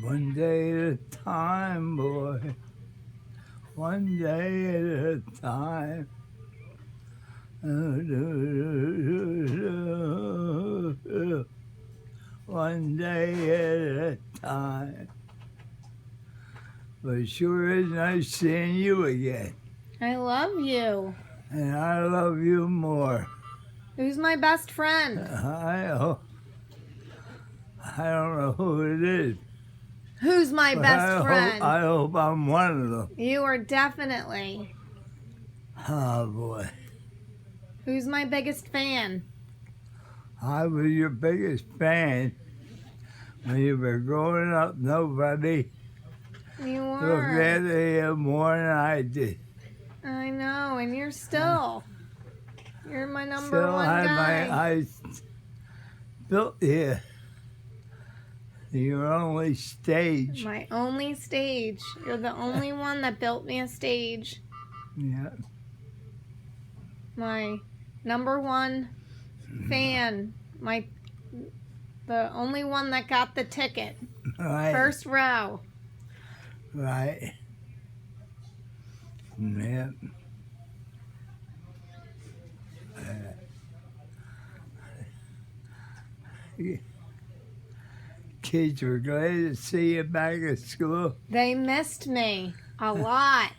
One day at a time, boy. One day at a time. One day at a time. But it sure is nice seeing you again. I love you. And I love you more. Who's my best friend? I don't know who it is. Who's my best friend? I hope I'm one of them. You are definitely. Oh, boy. Who's my biggest fan? I was your biggest fan when you were growing up. Nobody You looked were. after you more than I did. I know, and you're still. You're my number Still one had guy. I built you. Your only stage. My only stage. You're the only one that built me a stage. Yeah. My number one fan. The only one that got the ticket. Right. First row. Right. Yeah. Kids were glad to see you back at school. They missed me a lot.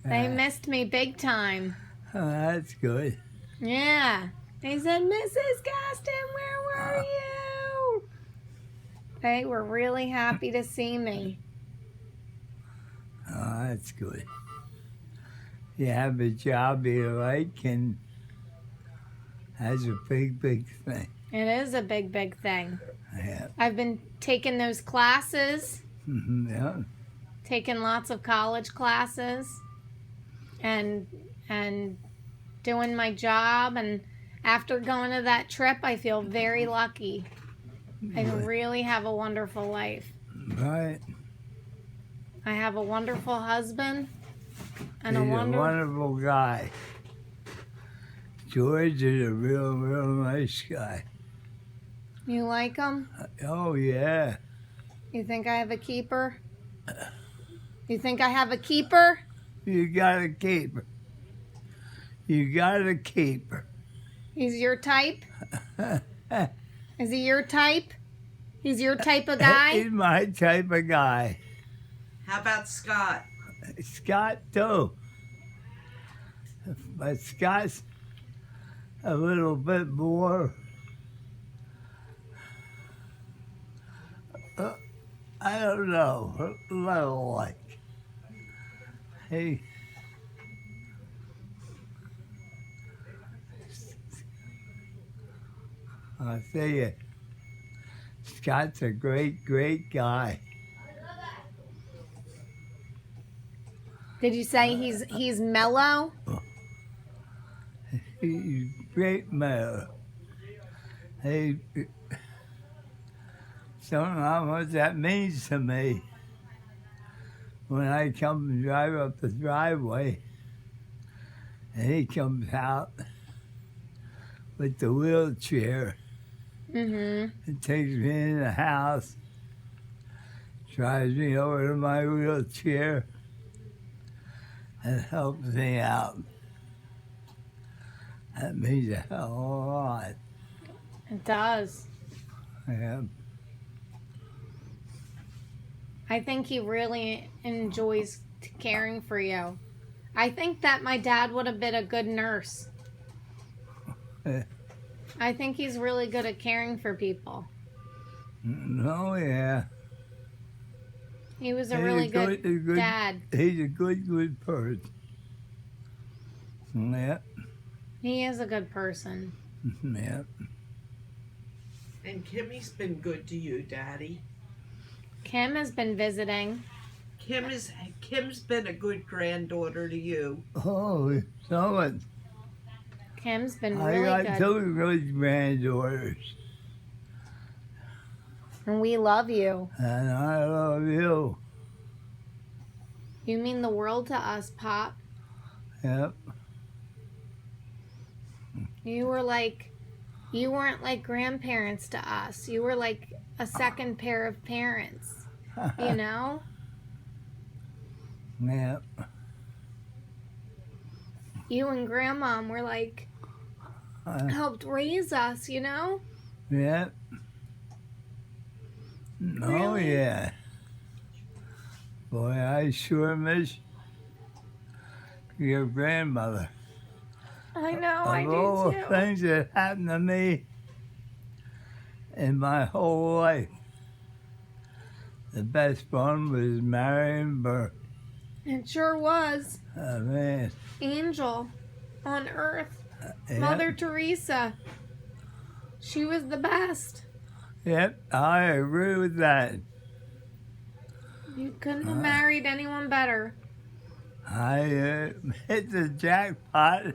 They missed me big time. Oh, that's good. Yeah. They said, Mrs. Gaston, where were you? They were really happy to see me. Oh, that's good. You have a job you like, and that's a big, big thing. It is a big, big thing. Yeah. I've been taking those classes, Yeah. taking lots of college classes, and doing my job. And after going to that trip, I feel very lucky. I really have a wonderful life. Right. I have a wonderful husband and He's a a wonderful guy. George is a real, real nice guy. You like him? Oh, yeah. You think I have a keeper? You think I have a keeper? You gotta keep her. You gotta keep her. He's your type? Is he your type? He's your type of guy? He's my type of guy. How about Scott? Scott, too. But Scott's a little bit more, I don't know, a little like. I'll tell you, Scott's a great, great guy. Did you say he's mellow? He's great man. Hey, don't know how much that means to me. When I come and drive up the driveway, and he comes out with the wheelchair and takes me in the house, drives me over to my wheelchair, and helps me out. That means a hell of a lot. It does. Yeah. I think he really enjoys caring for you. I think that my dad would have been a good nurse. I think he's really good at caring for people. Oh, yeah. He was a really good dad. He's a good person. Yeah. He is a good person. Yeah. And Kimmy's been good to you, Daddy. Kim has been visiting. Kim's been a good granddaughter to you. Oh, so it. Kim's been I really got good. 2 good granddaughters. And we love you. And I love you. You mean the world to us, Pop. Yep. You weren't like grandparents to us. You were like a second pair of parents. you know? Yeah. You and Grandma were like, helped raise us, you know? Yeah. Oh, Really? yeah. Boy, I sure miss your grandmother. I know, I Of do all the too. things that happened to me in my whole life, the best one was marrying Bert. It sure was. Oh, man. Angel on earth. Yep. Mother Teresa. She was the best. Yep, I agree with that. You couldn't have married anyone better. I hit the jackpot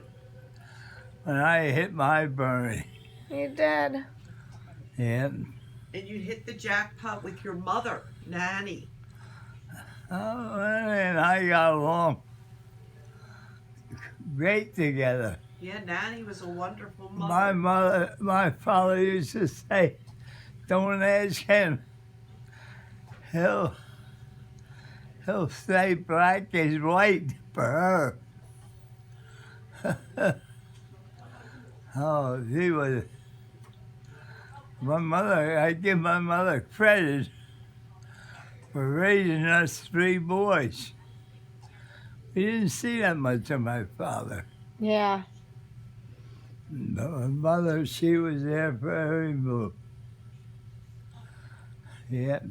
when I hit my Bernie. You did. Yep. And you hit the jackpot with your mother, Nanny. Oh, man, I got along great together. Yeah, Nanny was a wonderful mother. My father used to say, don't ask him. He'll stay black as white for her. Oh, she was, I give my mother credit for raising us 3 boys. We didn't see that much of my father. Yeah. But my mother, she was there for every move. Yep.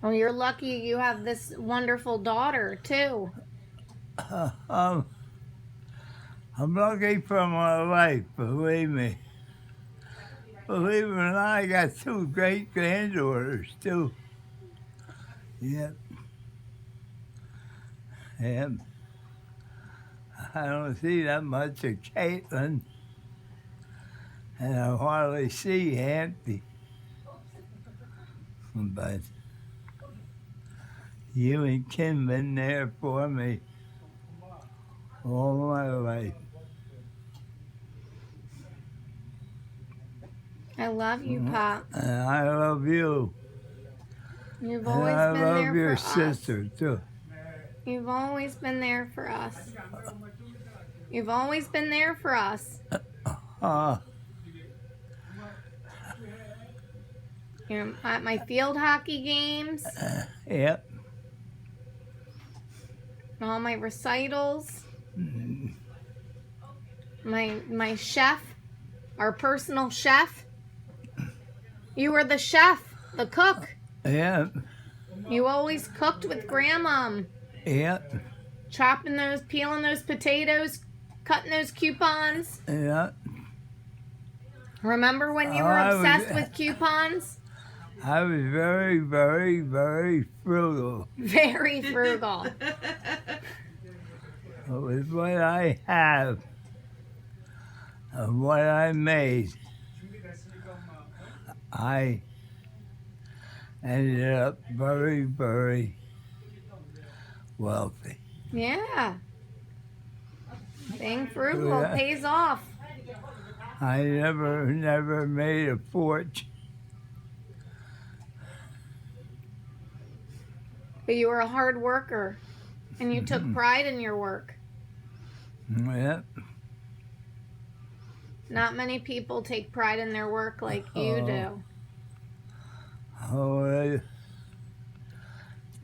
Well, you're lucky you have this wonderful daughter, too. I'm lucky for my life, believe me. Believe it or not, I got 2 great granddaughters, too. Yep. Yep. I don't see that much of Caitlin, and I hardly see Auntie. But you and Kim been there for me all my life. I love you, Pop. And I love you. You've And always I been love there your for us. sister, too. You've always been there for us. You've always been there for us. You're at my field hockey games, Yep. all my recitals. My chef, our personal chef. You were the chef, the cook. Yep. You always cooked with Grandma. Yep. Peeling those potatoes, cutting those coupons. Yep. Remember when you were obsessed with coupons? I was very, very, very frugal. Very frugal. With what I have and what I made, I ended up very, very wealthy. Yeah. Being frugal pays off. I never made a fortune. But you were a hard worker, and you took pride in your work. Yep. Not many people take pride in their work like you do. Oh,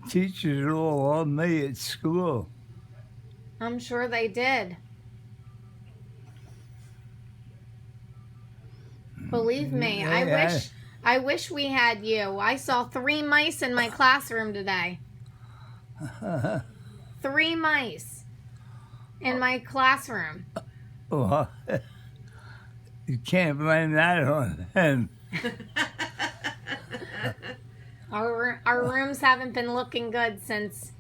teachers all loved me at school. I'm sure they did. Believe me, I wish we had you. I saw 3 mice in my classroom today. 3 mice in my classroom. Well, you can't blame that on him. Our rooms haven't been looking good since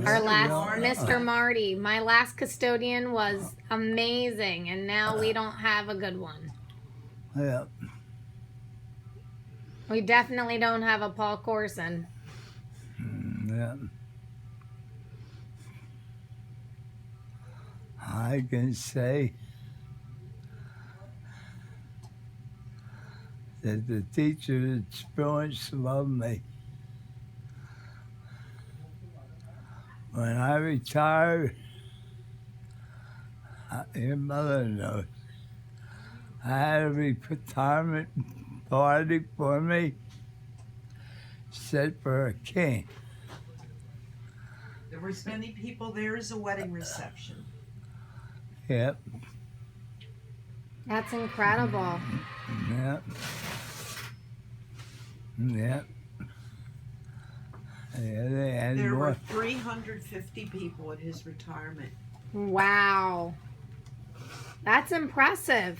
our last Mr. Marty. My last custodian was amazing, and now we don't have a good one. Yeah. We definitely don't have a Paul Corson. Yeah. I can say that the teachers at Spillage loved me. When I retired, your mother knows, I had a retirement party for me set for a king. There was many people there as a wedding reception. Yep, That's incredible. yep, yep. Yeah, they had There more. were 350 people at his retirement. Wow. That's impressive.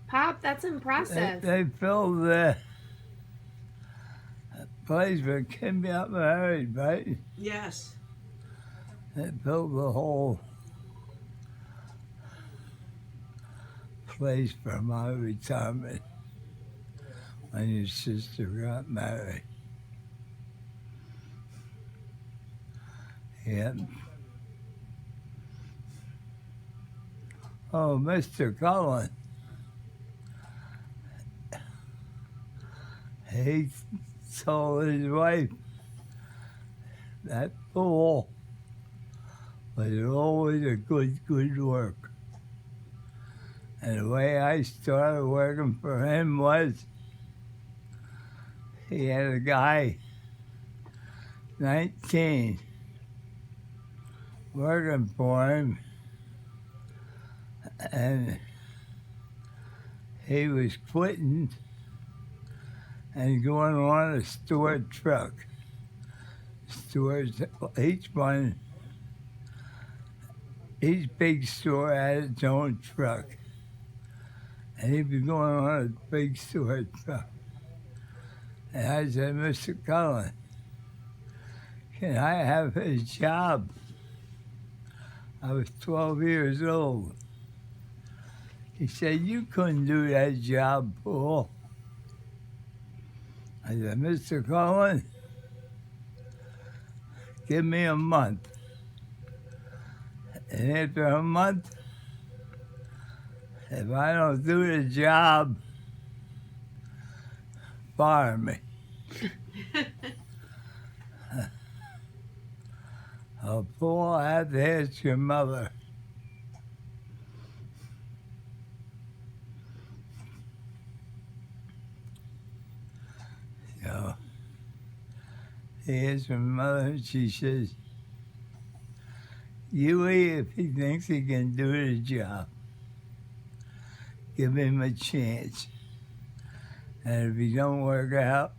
Pop, that's impressive. They filled the place where Kim got married, right? Yes. They filled the whole place for my retirement when your sister got married. Yep. Oh, Mr. Cullen. He told his wife that fool was always a good work. And the way I started working for him was he had a guy, 19, working for him, and he was quitting and going on a store truck. Stores, each big store had its own truck. And he'd be going on a big store truck. And I said, Mr. Cullen, can I have his job? I was 12 years old. He said, you couldn't do that job, fool. I said, Mr. Cullen, give me a month. And after a month, if I don't do the job, fire me. Oh, fool, I have to ask your mother. So, he asked my mother, and she says, Huey, if he thinks he can do the job, give him a chance. And if he don't work out,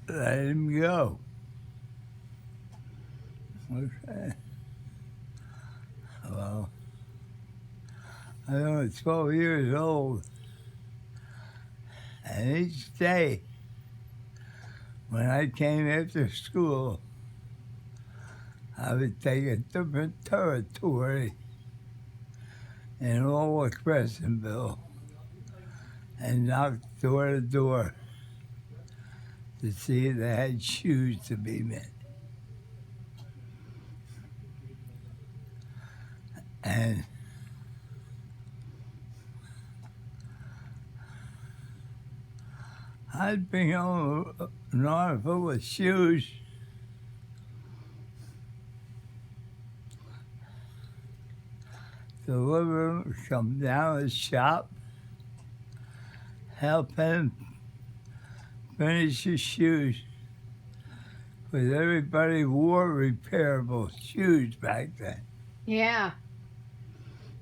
let him go. Okay. Well, I was 12 years old. And each day, when I came after school, I would take a different territory in all of Crescentville and knock door to door to see if they had shoes to be made. And I'd bring home an armful of shoes. Deliver them, come down the shop, help him finish his shoes. Because everybody wore repairable shoes back then. Yeah.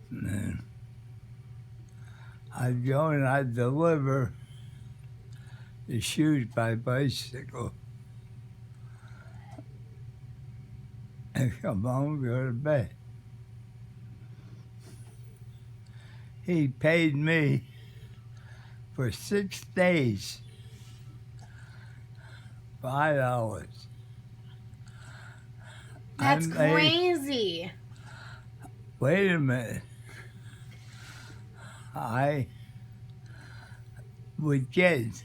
And then I'd go and I'd deliver the shoes by bicycle. And come home, go to bed. He paid me for 6 days, $5. That's crazy. Wait a minute. I would get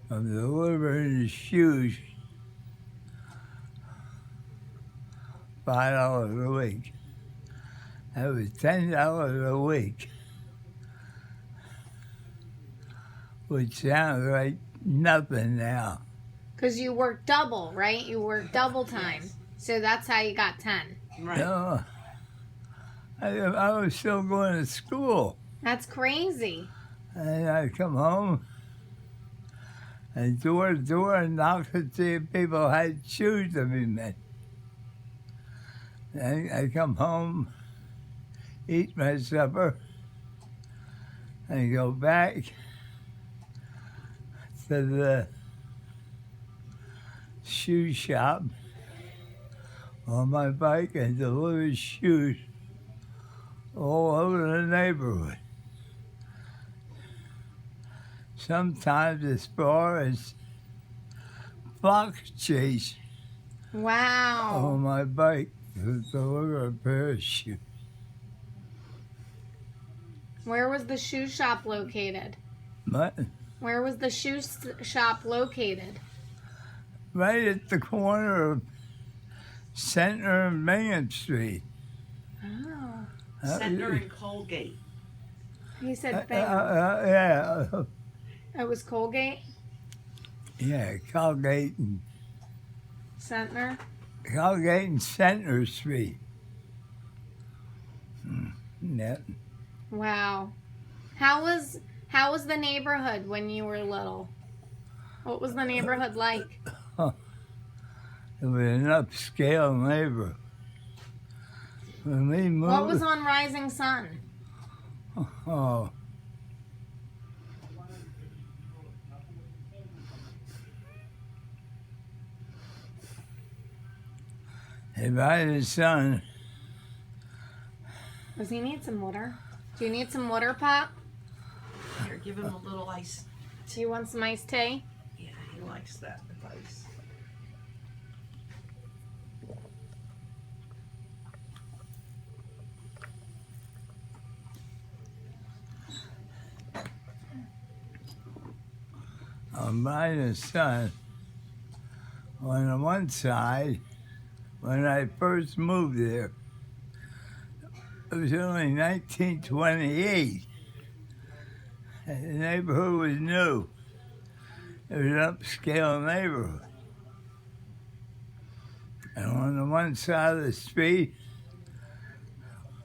from delivering the shoes $5 a week. That was $10 a week. which sounds like nothing now. Because you work double, right? You work double time. So that's how you got 10. Right. No, I was still going to school. That's crazy. And I come home and door to door knock to see if people had shoes to be made. And I come home, eat my supper, and go back to the shoe shop on my bike and deliver shoes all over the neighborhood. Sometimes as far as fox chase Wow. on my bike to deliver a pair of shoes. Where was the shoe shop located? But Where was the shoe shop located? right at the corner of Center and Main Street. Oh. Center and Colgate. He said Bang. Yeah, It was Colgate yeah, Colgate and Center Street. Yeah. Wow. How was the neighborhood when you were little? What was the neighborhood like? It was an upscale neighborhood. When we moved, What was on Rising Sun? oh, if I had a son, Does he need some water? Do you need some water, Pop? Here, give him a little ice. Do you want some iced tea? Yeah, he likes that with ice. I'm buying a son. On the one side, when I first moved there, it was only 1928. And the neighborhood was new. It was an upscale neighborhood. And on the one side of the street,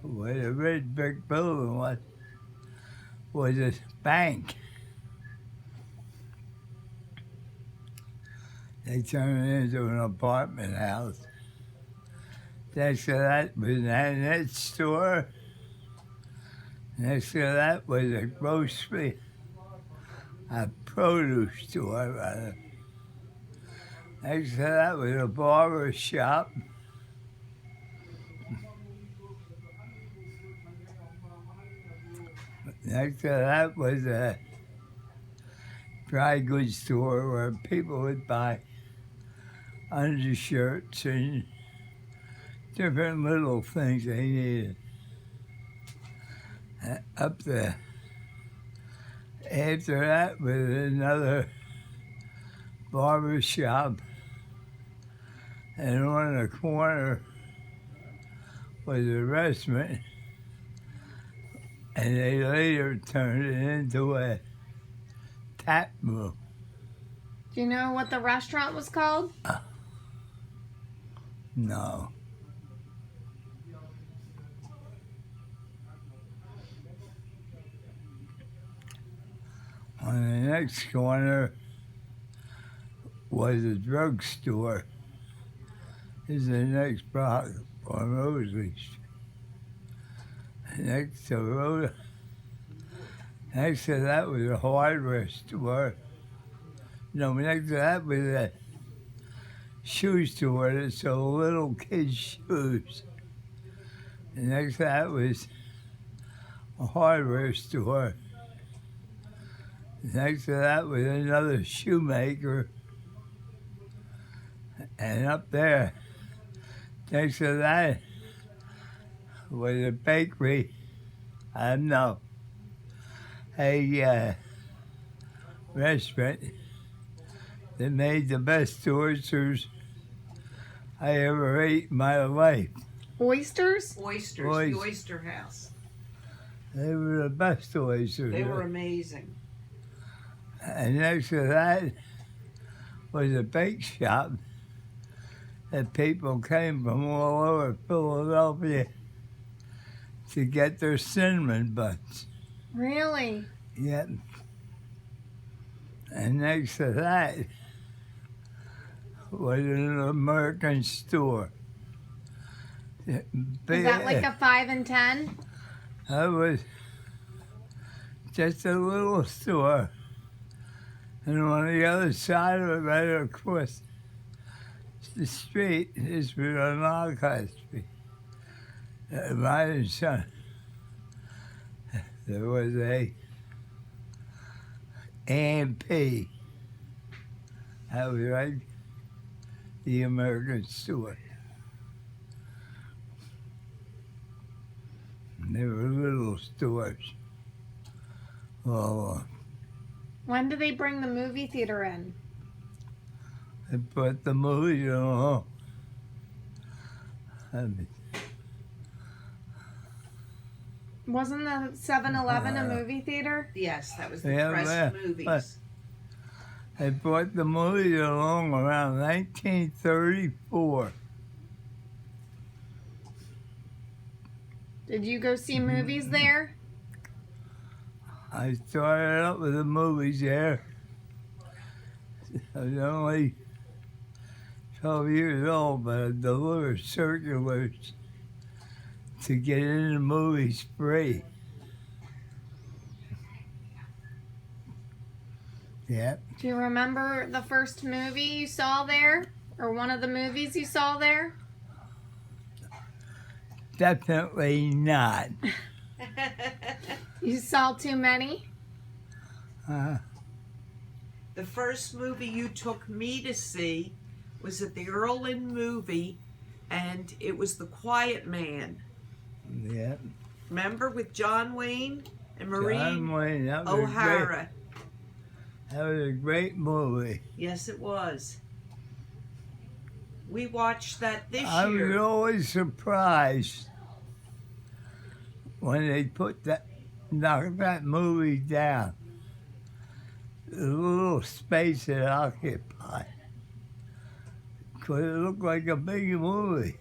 where the red brick building was a bank. They turned it into an apartment house. Next to that was an internet store. Next to that was a produce store, rather. Next to that was a barber shop. Next to that was a dry goods store where people would buy undershirts and different little things they needed. Up there. After that was another barber shop, and on the corner was a restaurant, and they later turned it into a tap room. Do you know what the restaurant was called? No. On the next corner was a drugstore. This is the next block on Rosalie Street. Next to that was a hardware store. No, next to that was a shoe store that sold little kids' shoes. And next to that was a hardware store. Next to that was another shoemaker. And up there, next to that was a bakery. A restaurant that made the best oysters I ever ate in my life. Oysters? Oysters, the Oyster House. They were the best oysters. They were amazing. And next to that was a bake shop that people came from all over Philadelphia to get their cinnamon buns. Really? Yep. And next to that was an American store. Is that like a 5 and 10? That was just a little store. And on the other side of it, right across the street, is where the Lawncrest Street. Right in front, there was a A&P. That was right, the American store. And they were little stores. Well, When do they bring the movie theater in? they put the movies on. I mean, Wasn't the 7-Eleven a movie theater? Yes, that was the Yeah, press yeah. movies. they brought the movies along around 1934. Did you go see movies there? I started up with the movies there. I was only 12 years old, but I delivered circulars to get in the movies free. Yeah, Do you remember the first movie you saw there? Or one of the movies you saw there? definitely not. You saw too many? The first movie you took me to see was at the Erlin movie, and it was The Quiet Man. Yeah, Remember, with John Wayne and Marie John Wayne, that was O'Hara? that was a great movie. Yes, it was. We watched that this I was year. always surprised when they put that, knocked that movie down. The little space it occupied. Because it looked like a big movie.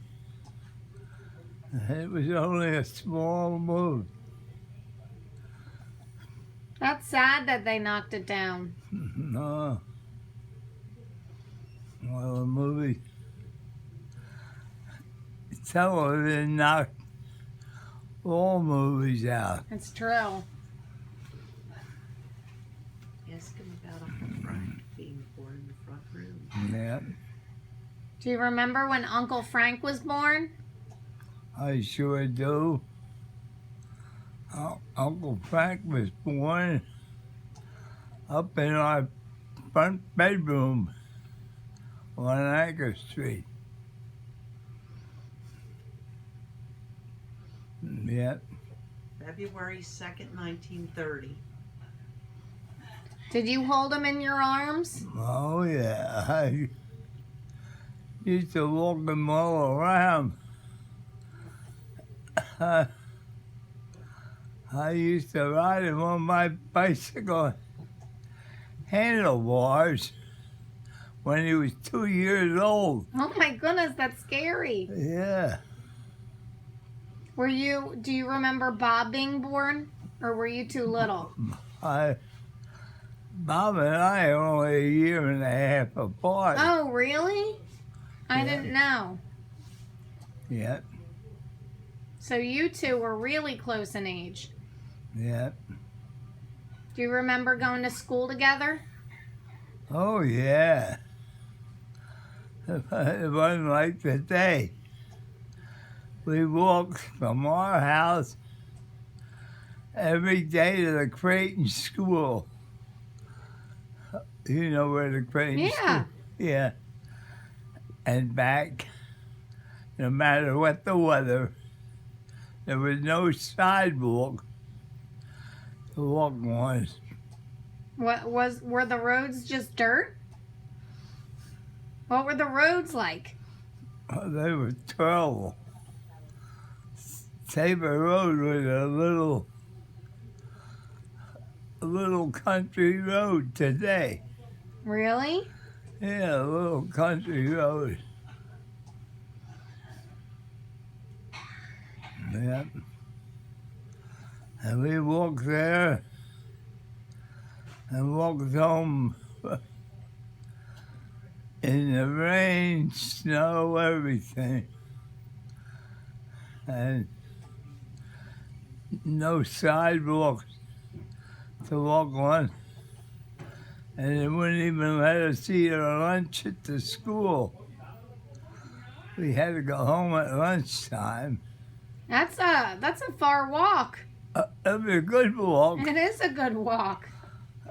And it was only a small movie. That's sad that they knocked it down. No. Well, the movie, television knocked all movies out. It's true. Ask him about Uncle Frank being born in the front room. Yeah, Do you remember when Uncle Frank was born? I sure do. Uncle Frank was born up in our front bedroom on Anchor Street. Yeah, February 2nd, 1930. Did you hold him in your arms? oh yeah. I used to walk him all around. I used to ride him on my bicycle handlebars when he was 2 years old. Oh my goodness, that's scary. Yeah. Do you remember Bob being born? Or were you too little? Bob and I are only a year and a half apart. Oh, really? I Yeah. didn't know. Yeah, So you two were really close in age. yeah. Do you remember going to school together? Oh, yeah. It wasn't like today. We walked from our house every day to the Creighton school. You know where the Creighton Yeah. school? Yeah. And back, no matter what the weather. There was no sidewalk to walk on. Were the roads just dirt? What were the roads like? They were terrible. Tabor Road was a little a little country road today. Really? Yeah, a little country road. Yep. And we walked there and walked home in the rain, snow, everything. And no sidewalks to walk on. And they wouldn't even let us eat our lunch at the school. We had to go home at lunchtime. That's a far walk. It was a good walk. It is a good walk.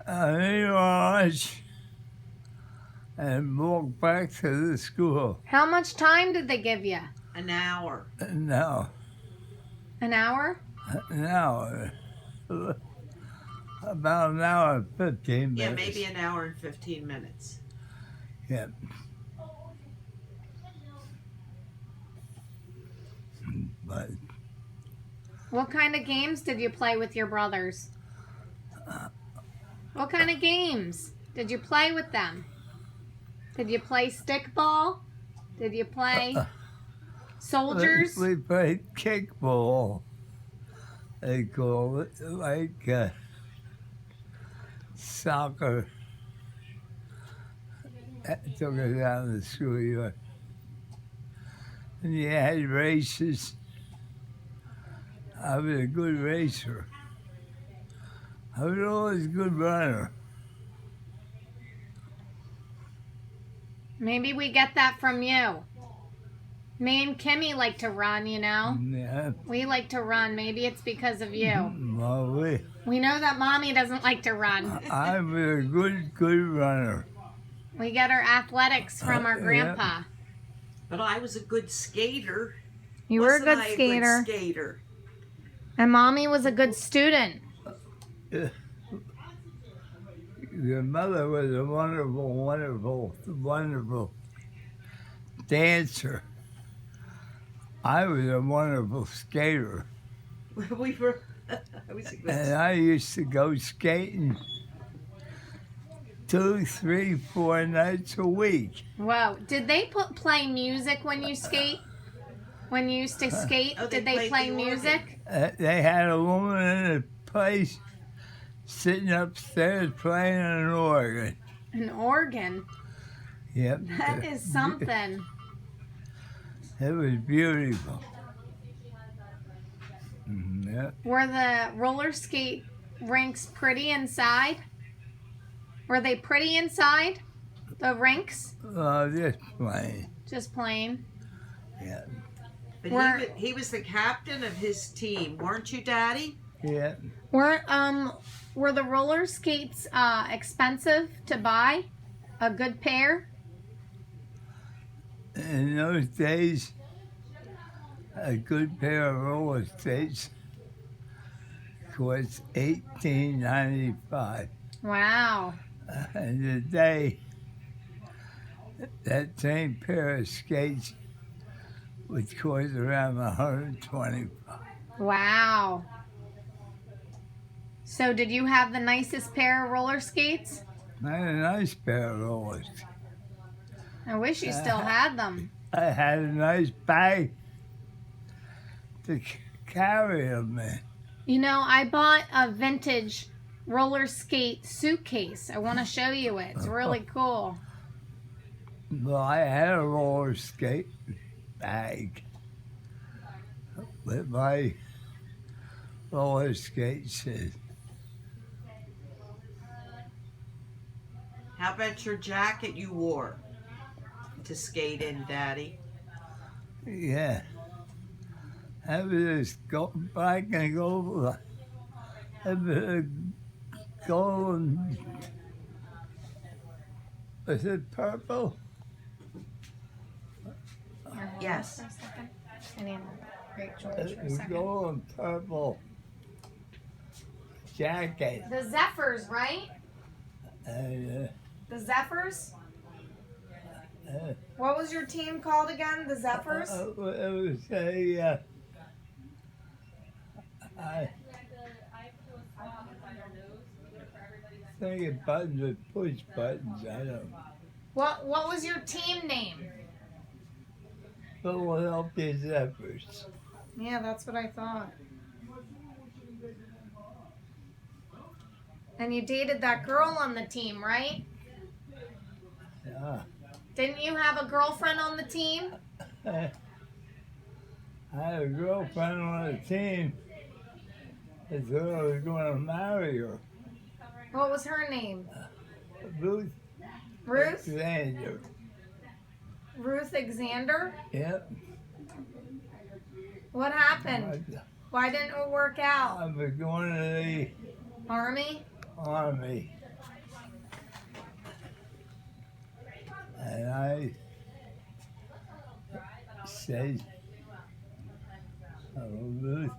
Ate our lunch and walked back to the school. How much time did they give you? An hour. No, An hour? no, about an hour and 15 minutes. Yeah, maybe an hour and 15 minutes. Yeah. But What kind of games did you play with your brothers? What kind of games did you play with them? Did you play stickball? Did you play soldiers? we played kickball. They call it, like soccer. That took us out of the schoolyard. And you had races. I was a good racer. I was always a good runner. Maybe we get that from you. Me and Kimmy like to run, you know? Yeah. We like to run. Maybe it's because of you. Well, We know that Mommy doesn't like to run. I was a good runner. We get our athletics from our Yeah. grandpa. But I was a good skater. You were a Wasn't good I skater. A good skater? And Mommy was a good student. Your mother was a wonderful dancer. I was a wonderful skater. We were. I was a good And I used to go skating 2, 3, 4 nights a week. Whoa. Did they play music when you skate? When you used to skate, Oh, they did they played play the music? They had a woman in the place sitting upstairs playing an organ. An organ? Yep. That is something. It was beautiful. Yep. Were the roller skate rinks pretty inside? Were they pretty inside? The rinks? Just plain. Just plain. Yeah. But he was the captain of his team, weren't you, Daddy? Yeah. Were the roller skates expensive to buy? A good pair? In those days, a good pair of roller skates was $18.95. Wow. And today, that same pair of skates would cost around $125. Wow. So did you have the nicest pair of roller skates? I had a nice pair of rollers. I wish you still had them. I had a nice bag to carry them in. You know, I bought a vintage roller skate suitcase. I want to show you it. It's really cool. Well, I had a roller skate bag with my roller skates in. How about your jacket you wore to skate in, Daddy? Yeah. I was just go back and go. I was going. Was it purple? Yes. I need a break, George, for a It was second. going purple jacket. The Zephyrs, right? And, The Zephyrs? uh, What was your team called again? The Zephyrs? it was a. think buttons with push buttons. I don't. What was your team name? Philadelphia Zephyrs. Yeah, that's what I thought. And you dated that girl on the team, right? Yeah. Didn't you have a girlfriend on the team? I had a girlfriend on the team. I thought I was going to marry her. What was her name? Ruth Ruth? Alexander. Ruth Alexander? Yep. What happened? Why didn't it work out? I was going to the Army? Army. And I said, "Oh, Ruth,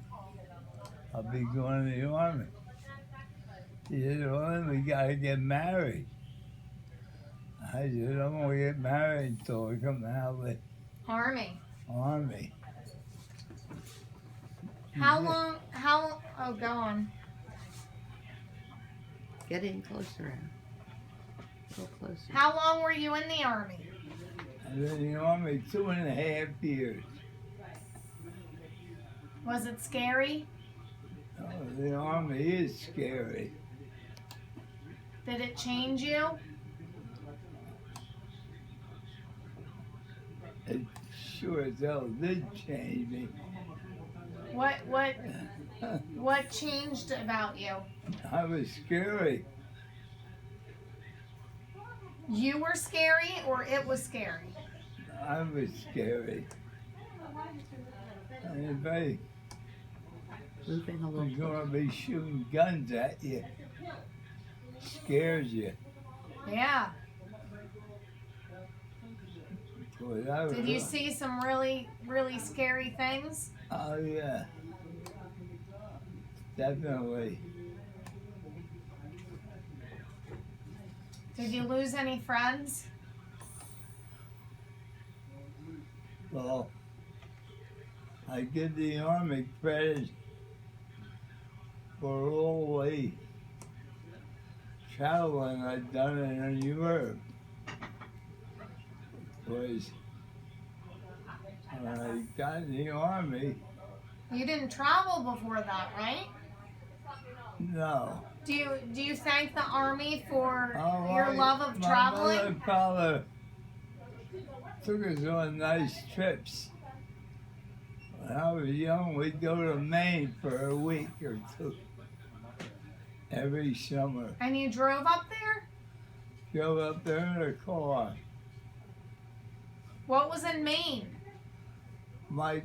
I'll be going to the Army." She said, "Well, then we got to get married." I said, "I'm going to get married until I come out of the Army. Army." How long? Oh, go on. Get in closer. Go closer. How long were you in the Army? I was in the Army 2.5 years. Was it scary? Oh, the Army is scary. Did it change you? It sure as hell did change me. What changed about you? I was scary. You were scary or it was scary? I was scary. Anybody Moving a who's little. going to be shooting guns at you scares you. Yeah. Boy, I was, Did you see some really, really scary things? Oh, yeah. Definitely. Did you lose any friends? Well, I give the Army credit for all the traveling I've done in Europe. Because when I got in the Army, You didn't travel before that, right? no. Do you thank the Army for Oh, your love of my traveling? mother and father took us on nice trips. When I was young, we'd go to Maine for a week or two every summer. And you drove up there? Drove up there in a car. What was in Maine? My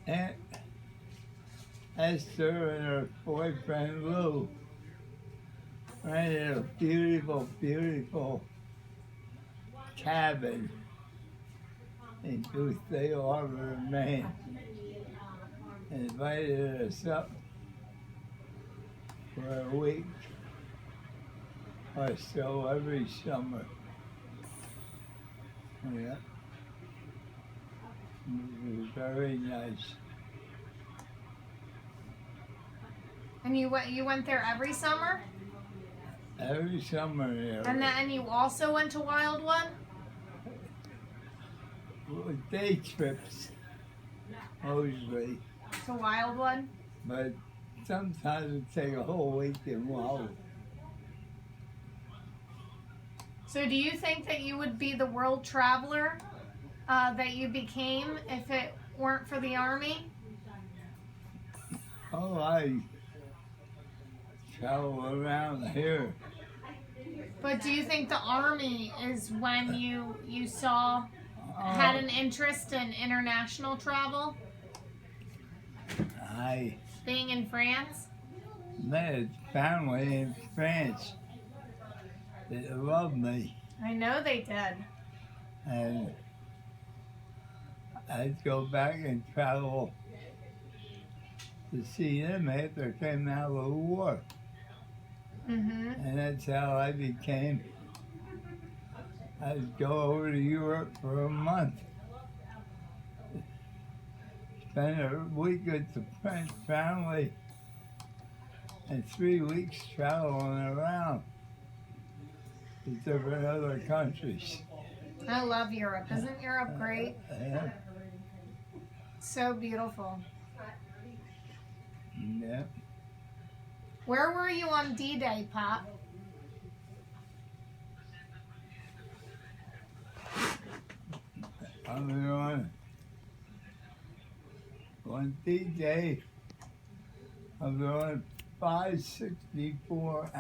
Aunt Esther and her boyfriend Lou rented a beautiful, beautiful cabin in Tuesday Harbor, Maine. And invited us up for a week or so every summer. Yeah. It was very nice. And you went there every summer? Every summer, yeah. And you also went to Wildwood? Day trips, mostly. To Wildwood? But sometimes it take a whole week in Wildwood. So do you think that you would be the world traveler that you became if it weren't for the Army? Oh, I travel around here. But do you think the Army is when you saw had an interest in international travel? I Being in France? met a family in France that loved me, I know they did. and I'd go back and travel to see them after I came out of the war. Mm-hmm. And that's how I became. I'd go over to Europe for a month. Spend a week with the French family and 3 weeks traveling around. to different other countries. I love Europe. Isn't Europe great? Yeah, So beautiful. yeah. Where were you on D-Day, Pop? I was on D-Day. I was on 564